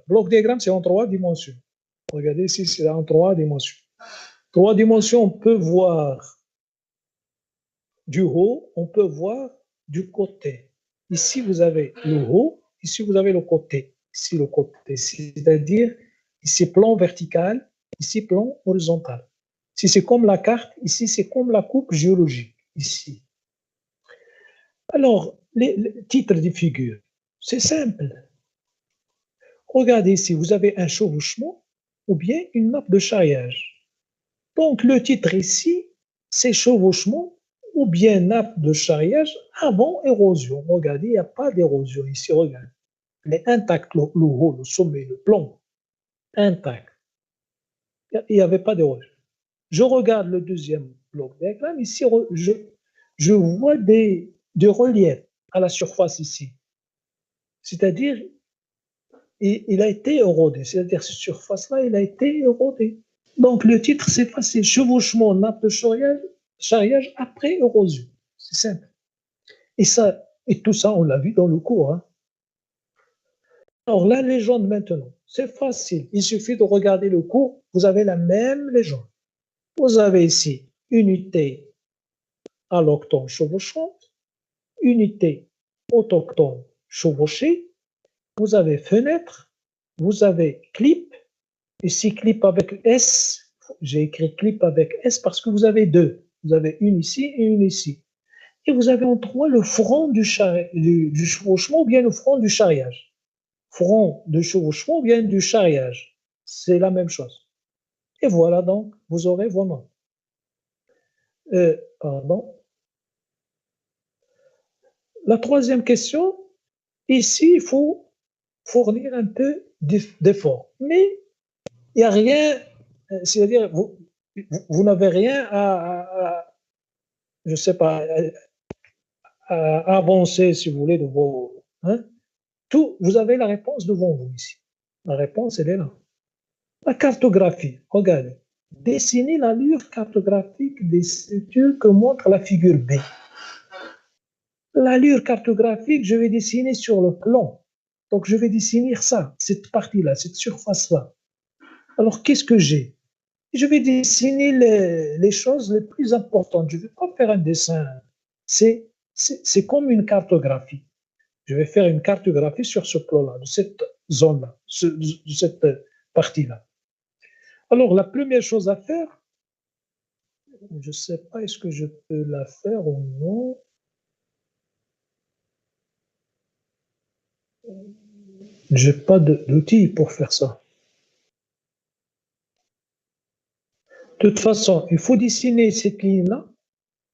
Bloc diagramme, c'est en 3 dimensions. Regardez ici, c'est en 3 dimensions. 3 dimensions, on peut voir du haut, on peut voir du côté. Ici, vous avez le haut, ici, vous avez le côté. Ici, le côté, c'est-à-dire ici, plan vertical, ici, plan horizontal. Si c'est comme la carte, ici, c'est comme la coupe géologique, ici. Alors, les titres des figures, c'est simple. Regardez ici, vous avez un chevauchement ou bien une nappe de charriage. Donc, le titre ici, c'est chevauchement ou bien nappe de charriage avant érosion. Regardez, il n'y a pas d'érosion ici, regardez. Il est intact, le haut, le sommet, le plan, intact. Il n'y avait pas d'érosion. Je regarde le deuxième bloc diagramme. Ici, je vois des reliefs à la surface ici. C'est-à-dire, il a été érodé. C'est-à-dire, cette surface-là, il a été érodé. Donc, le titre, c'est facile. Chevauchement, nappe de charriage après érosion. C'est simple. Et tout ça, on l'a vu dans le cours. Hein. Alors, la légende maintenant, c'est facile. Il suffit de regarder le cours. Vous avez la même légende. Vous avez ici unité alloctone chevauchante, unité autochtone chevauchée. Vous avez fenêtre. Vous avez clip. Ici, clip avec S. J'ai écrit clip avec S parce que vous avez deux. Vous avez une ici et une ici. Et vous avez en trois le front du chevauchement ou bien le front du charriage. Front de chevauchement ou bien du charriage. C'est la même chose. Et voilà donc, vous aurez vos noms. Pardon. La troisième question, ici, il faut fournir un peu d'effort. Mais il n'y a rien, c'est-à-dire, vous n'avez rien je ne sais pas, à avancer, si vous voulez, de vos. Hein? Tout, vous avez la réponse devant vous ici. La réponse, elle est là. La cartographie, regardez. Dessinez l'allure cartographique des structures que montre la figure B. L'allure cartographique, je vais dessiner sur le plan. Donc, je vais dessiner ça, cette partie-là, cette surface-là. Alors, qu'est-ce que j'ai? Je vais dessiner les choses les plus importantes. Je ne vais pas faire un dessin. C'est comme une cartographie. Je vais faire une cartographie sur ce plan-là, de cette zone-là, de cette partie-là. Alors, la première chose à faire, je ne sais pas, est-ce que je peux la faire ou non? Je n'ai pas d'outils pour faire ça. De toute façon, il faut dessiner cette ligne-là.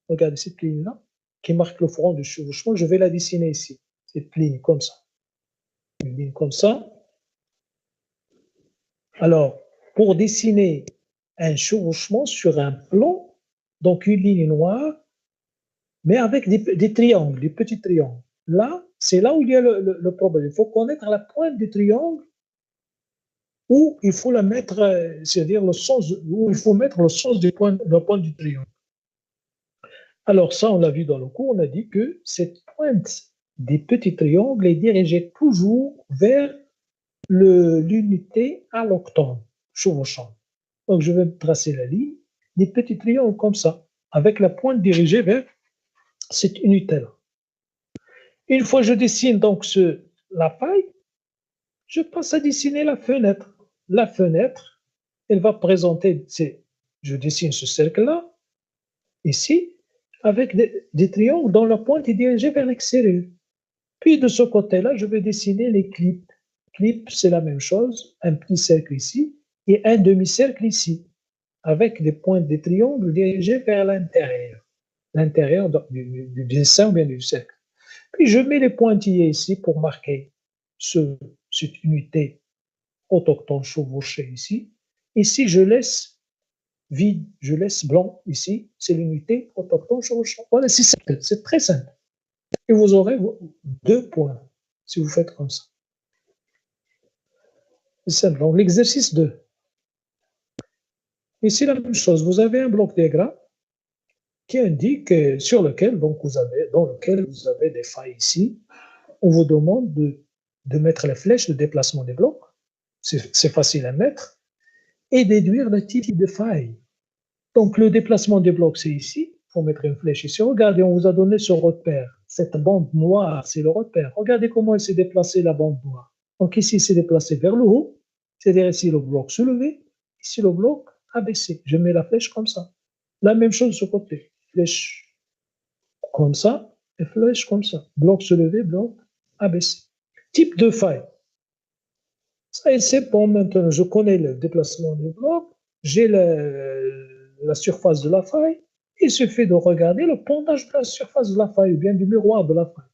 Regardez cette ligne-là, qui marque le front du chevauchement. Je vais la dessiner ici. Cette ligne comme ça. Une ligne comme ça. Alors, pour dessiner un chevauchement sur un plan, donc une ligne noire, mais avec des triangles, des petits triangles. Là, c'est là où il y a le problème. Il faut connaître la pointe du triangle où il faut la mettre, c'est-à-dire le sens, où il faut mettre le sens de la pointe du triangle. Alors ça, on l'a vu dans le cours, on a dit que cette pointe des petits triangles est dirigée toujours vers l'unité alloctone, chevauchante. Donc je vais tracer la ligne, des petits triangles comme ça, avec la pointe dirigée vers cette unité-là. Une fois que je dessine donc la paille, je passe à dessiner la fenêtre. La fenêtre, elle va présenter, je dessine ce cercle-là, ici, avec des triangles dont la pointe est dirigée vers l'extérieur. Puis de ce côté-là, je vais dessiner les clips. Clip, c'est la même chose, un petit cercle ici et un demi-cercle ici, avec des pointes des triangles dirigées vers l'intérieur du dessin ou bien du cercle. Puis je mets les pointillés ici pour marquer cette unité autochtone chevauchée ici. Ici, je laisse vide, je laisse blanc ici, c'est l'unité autochtone chevauchée. Voilà, c'est très simple. Et vous aurez 2 points si vous faites comme ça. C'est simple. Donc, l'exercice 2. Ici, la même chose. Vous avez un bloc diagramme qui indique dans lequel vous avez des failles ici. On vous demande de de mettre les flèches de déplacement des blocs, c'est facile à mettre, et déduire le type de faille. Donc, le déplacement des blocs, c'est ici. Il faut mettre une flèche ici. Regardez, on vous a donné ce repère. Cette bande noire, c'est le repère. Regardez comment elle s'est déplacée, la bande noire. Donc, ici, c'est déplacé vers le haut. C'est-à-dire ici, le bloc soulevé. Ici, le bloc abaissé. Je mets la flèche comme ça. La même chose de ce côté. Flèche comme ça et flèche comme ça. Bloc soulevé, bloc abaissé. Type de faille. Ça, c'est bon maintenant. Je connais le déplacement du bloc. J'ai la surface de la faille. Il suffit de regarder le pondage de la surface de la faille ou bien du miroir de la faille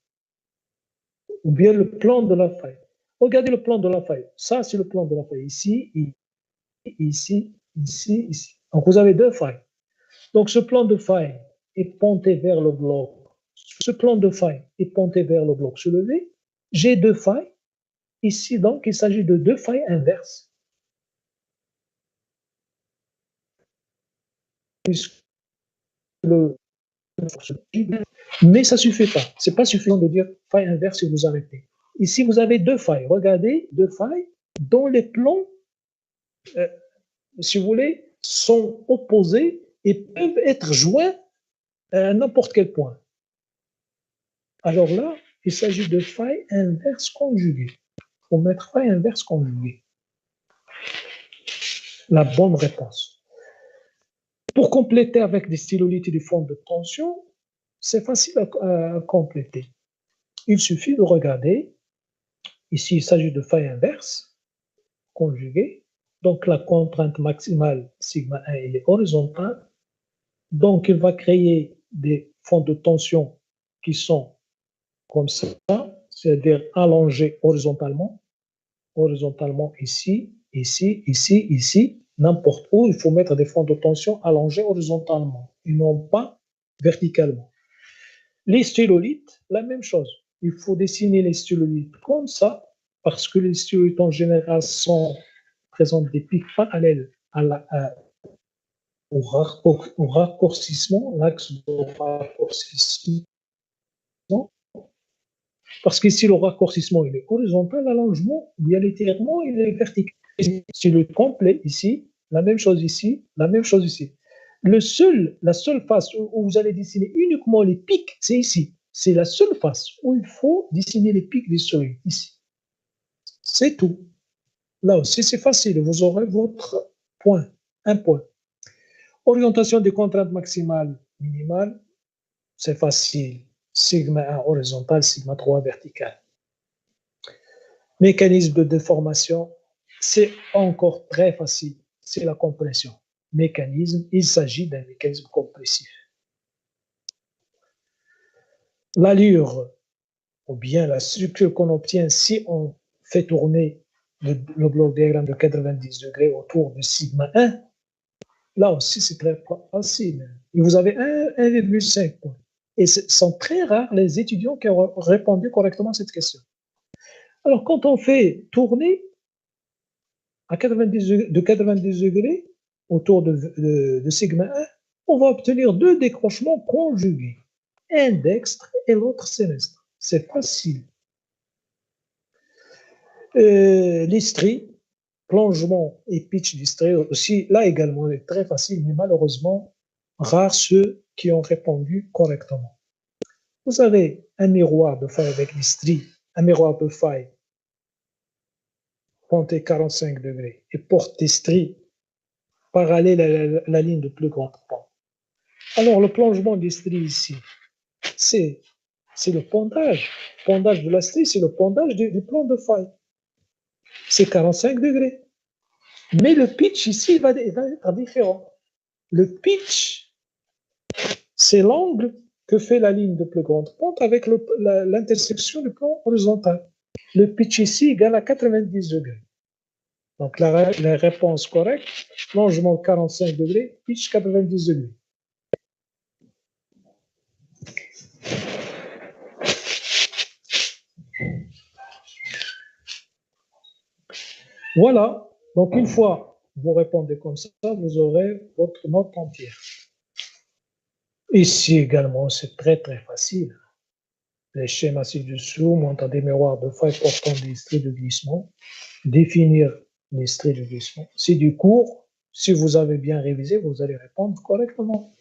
ou bien le plan de la faille. Regardez le plan de la faille. Ça, c'est le plan de la faille. Ici, ici, ici, ici. Donc, vous avez deux failles. Donc, ce plan de faille est pointé vers le bloc. Ce plan de faille est pointé vers le bloc soulevé. J'ai deux failles. Ici, donc, il s'agit de deux failles inverses. Le, mais ça ne suffit pas. Ce n'est pas suffisant de dire faille inverse et vous arrêtez. Ici, vous avez deux failles. Regardez, deux failles dont les plans, si vous voulez, sont opposés et peuvent être joints à n'importe quel point. Alors là, il s'agit de failles inverses conjuguées. Il faut mettre faille inverse conjuguée. La bonne réponse. Pour compléter avec des stylolites et des formes de tension, c'est facile à compléter. Il suffit de regarder. Ici, il s'agit de faille inverse conjuguée. Donc, la contrainte maximale, sigma 1, elle est horizontale. Donc, il va créer des fonds de tension qui sont comme ça, c'est-à-dire allongés horizontalement ici, ici, ici, ici, n'importe où, il faut mettre des fonds de tension allongés horizontalement et non pas verticalement. Les stylolites, la même chose. Il faut dessiner les stylolites comme ça, parce que les stylolites en général présentent des pics parallèles au raccourcissement, l'axe de raccourcissement. Parce qu'ici, le raccourcissement, il est horizontal, l'allongement, ou bien l'étirement, il est vertical. C'est le complet ici, la même chose ici, la même chose ici. La seule face où vous allez dessiner uniquement les pics, c'est ici. C'est la seule face où il faut dessiner les pics des seuils, ici. C'est tout. Là aussi, c'est facile. Vous aurez votre point, un point. Orientation des contraintes maximales, minimales, c'est facile. Sigma 1 horizontal, sigma 3 vertical. Mécanisme de déformation, c'est encore très facile. C'est la compression. Mécanisme, il s'agit d'un mécanisme compressif. L'allure, ou bien la structure qu'on obtient si on fait tourner le bloc diagramme de 90 degrés autour de sigma 1, là aussi c'est très facile. Et vous avez 1,5 points. Et ce sont très rares les étudiants qui ont répondu correctement à cette question. Alors, quand on fait tourner de 90 degrés autour de sigma 1, on va obtenir deux décrochements conjugués, un dextre et l'autre sinistre. C'est facile. Les stries, plongement et pitch du strie aussi, là également, c'est très facile, mais malheureusement, rares ceux qui ont répondu correctement. Vous avez un miroir de faille avec des stries, un miroir de faille pointé 45 degrés et porte des stries parallèles à la ligne de plus grande pente. Alors, le plongement des stries ici, c'est le pondage. Le pondage de la strie, c'est le pondage du plan de faille. C'est 45 degrés. Mais le pitch ici va être différent. Le pitch, c'est l'angle que fait la ligne de plus grande pente avec l'intersection du plan horizontal. Le pitch ici égale à 90 degrés. Donc la réponse correcte, plongement 45 degrés, pitch 90 degrés. Voilà, donc une fois vous répondez comme ça, vous aurez votre note entière. Ici également, c'est très très facile. les schémas ci-dessous montrent des miroirs de faille portant des traits de glissement. Définir les traits de glissement. C'est du cours. Si vous avez bien révisé, vous allez répondre correctement.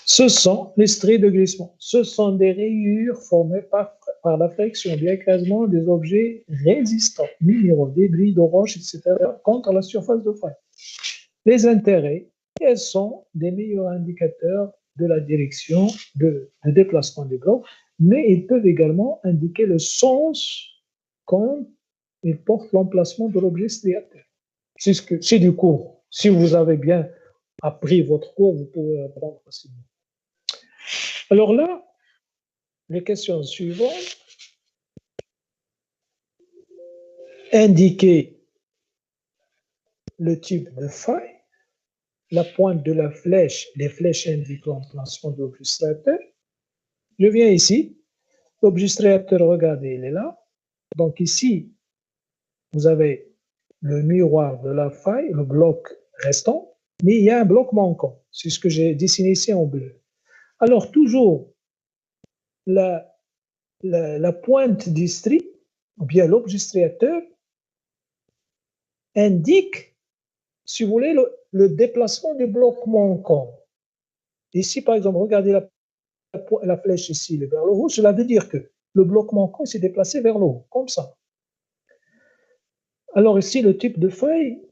Ce sont les traits de glissement. Ce sont des rayures formées par la friction, l'écrasement des objets résistants, minéraux, débris de roches, etc., contre la surface de faille. Les intérêts, quels sont des meilleurs indicateurs de la direction de déplacement des blocs, mais ils peuvent également indiquer le sens quand ils portent l'emplacement de l'objet striateur. C'est du cours. Si vous avez bien appris votre cours, vous pouvez apprendre facilement. Alors là, les questions suivantes. Indiquer le type de faille, la pointe de la flèche, les flèches indiquent l'emplacement de l'objet striateur. Je viens ici, l'objet striateur, regardez, il est là. Donc ici, vous avez le miroir de la faille, le bloc restant, mais il y a un bloc manquant. C'est ce que j'ai dessiné ici en bleu. Alors toujours, la pointe du stri, ou bien l'objet striateur, indique, si vous voulez, le déplacement du bloc manquant. Ici, par exemple, regardez la flèche ici, vers le haut, cela veut dire que le bloc manquant s'est déplacé vers le haut, comme ça. Alors ici, le type de faille,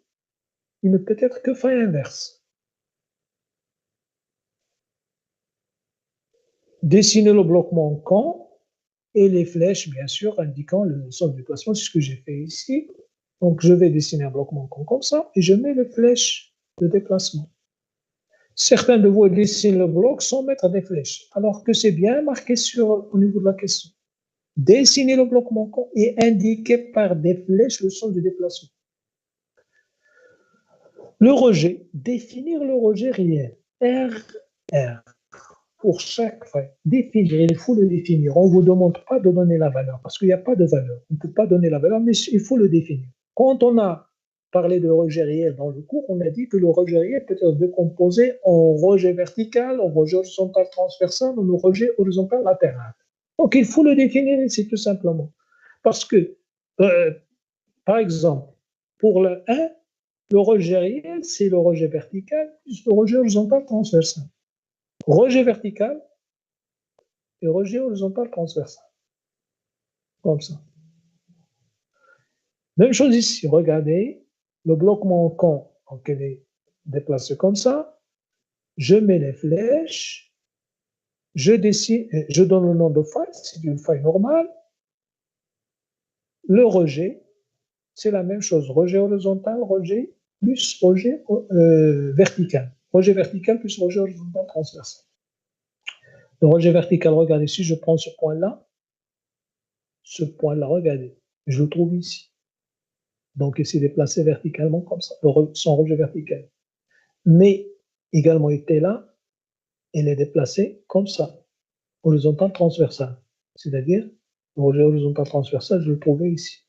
il ne peut être que faille inverse. Dessiner le bloc manquant et les flèches, bien sûr, indiquant le sens de déplacement, c'est ce que j'ai fait ici. Donc, je vais dessiner un bloc manquant comme ça et je mets les flèches de déplacement. Certains de vous dessinent le bloc sans mettre des flèches, alors que c'est bien marqué au niveau de la question. Dessiner le bloc manquant et indiquer par des flèches le sens du déplacement. Le rejet, définir le rejet réel. RR. Pour chaque faille, définir, il faut le définir. On ne vous demande pas de donner la valeur, parce qu'il n'y a pas de valeur. On ne peut pas donner la valeur, mais il faut le définir. Quand on a parlé de rejet réel dans le cours, on a dit que le rejet réel peut être décomposé en rejet vertical, en rejet horizontal transversal, ou en rejet horizontal latéral. Donc, il faut le définir ici, tout simplement. Parce que, par exemple, pour le 1, le rejet réel, c'est le rejet vertical plus le rejet horizontal transversal. Rejet vertical et rejet horizontal transversal. Comme ça. Même chose ici. Regardez, le bloc manquant, donc il est déplacé comme ça. Je mets les flèches. Je dessine, je donne le nom de faille, c'est une faille normale. Le rejet, c'est la même chose. Rejet horizontal, rejet plus rejet vertical. Rejet vertical plus rejet horizontal transversal. Le rejet vertical, regardez, si je prends ce point-là, regardez, je le trouve ici. Donc, il s'est déplacé verticalement comme ça, son rejet vertical. Mais également, il était là, il est déplacé comme ça, horizontal transversal. C'est-à-dire, le rejet horizontal transversal, je le trouvais ici.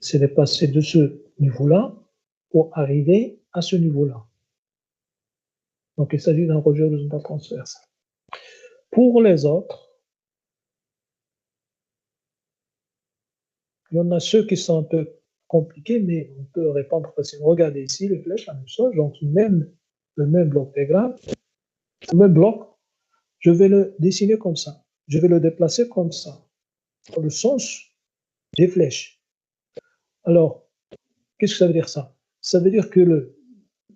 C'est déplacé de ce niveau-là pour arriver à ce niveau-là. Donc, il s'agit d'un rejet horizontal transversal. Pour les autres, il y en a ceux qui sont un peu compliqués, mais on peut répondre facilement. Regardez ici, les flèches, la même chose. Donc, le même bloc diagramme, le même bloc, je vais le dessiner comme ça. Je vais le déplacer comme ça, dans le sens des flèches. Alors, qu'est-ce que ça veut dire ça? Ça veut dire que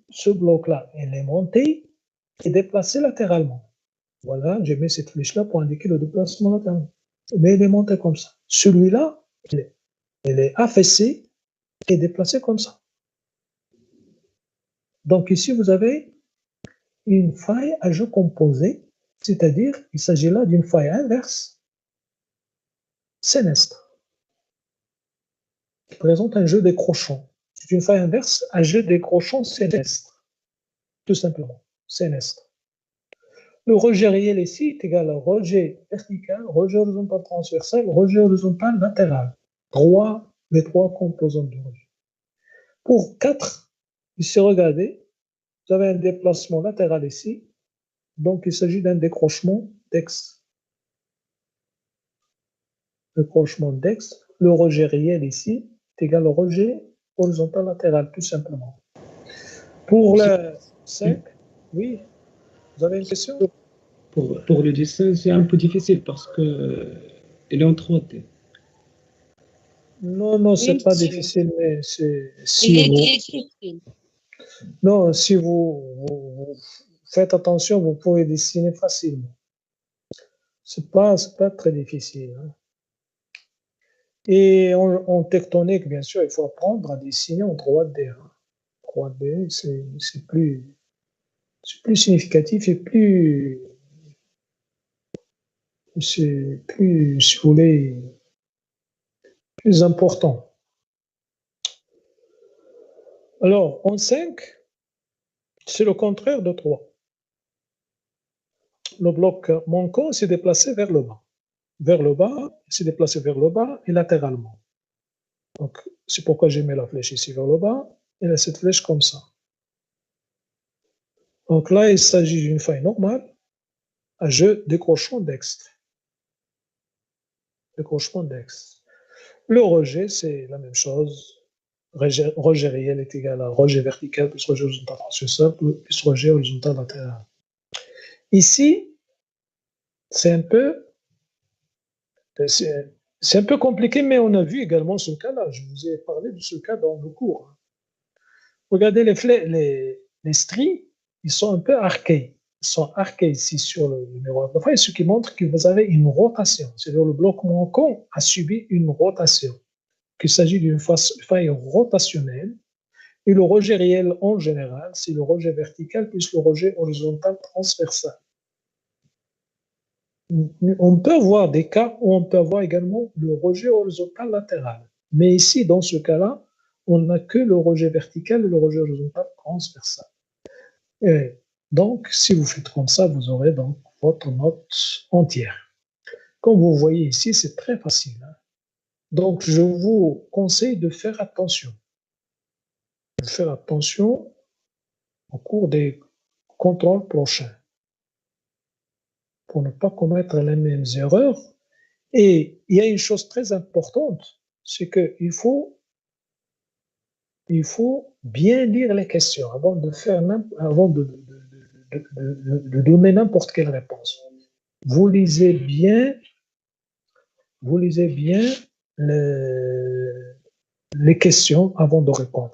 ce bloc-là, il est monté et déplacé latéralement. Voilà, j'ai mis cette flèche-là pour indiquer le déplacement latéral. Mais il est monté comme ça. Celui-là, il est affaissé et déplacé comme ça. Donc ici, vous avez une faille à jeu composé, c'est-à-dire il s'agit là d'une faille inverse sénestre, qui présente un jeu décrochant. C'est une faille inverse à jeu décrochant sénestre, tout simplement, sénestre. Le rejet réel ici est égal à rejet vertical, rejet horizontal transversal, rejet horizontal latéral. Les trois composantes du rejet. Pour 4, ici, regardez, vous avez un déplacement latéral ici, donc il s'agit d'un décrochement d'X. le crochement dextre, le rejet réel ici est égal au rejet horizontal latéral, tout simplement. Pour la 5, oui, vous avez une question? Pour le dessin, c'est un peu difficile parce que il est en 3D. Non, non, c'est Oui, pas monsieur. difficile, mais c'est Il si est vous, difficile. non, si vous faites attention, vous pouvez dessiner facilement. C'est pas très difficile, hein. Et en tectonique, bien sûr, il faut apprendre à dessiner en 3D, hein. 3D, c'est plus significatif et c'est plus, si vous voulez, plus important. Alors, en 5, c'est le contraire de 3. Le bloc manquant s'est déplacé vers le bas. Vers le bas, il s'est déplacé vers le bas et latéralement. Donc, c'est pourquoi j'ai mis la flèche ici vers le bas et là, cette flèche comme ça. Donc là, il s'agit d'une faille normale à jeu décrochement dextre. Décrochement dextre. Le rejet, c'est la même chose. Rejet réel est égal à rejet vertical plus rejet horizontal transversal plus rejet horizontal latéral. Ici, c'est un peu compliqué, mais on a vu également ce cas-là. Je vous ai parlé de ce cas dans le cours. Regardez les stries, ils sont un peu arqués. Ils sont arqués ici sur le miroir de faille, ce qui montre que vous avez une rotation. C'est-à-dire le bloc manquant a subi une rotation, qu'il s'agit d'une faille rotationnelle. Et le rejet réel en général, c'est le rejet vertical plus le rejet horizontal transversal. On peut avoir des cas où on peut avoir également le rejet horizontal latéral. Mais ici, dans ce cas-là, on n'a que le rejet vertical et le rejet horizontal transversal. Et donc, si vous faites comme ça, vous aurez donc votre note entière. Comme vous voyez ici, c'est très facile, hein. Donc, je vous conseille de faire attention. De faire attention au cours des contrôles prochains pour ne pas commettre les mêmes erreurs. Et il y a une chose très importante, c'est qu'il faut bien lire les questions avant de donner n'importe quelle réponse. Vous lisez bien les questions avant de répondre.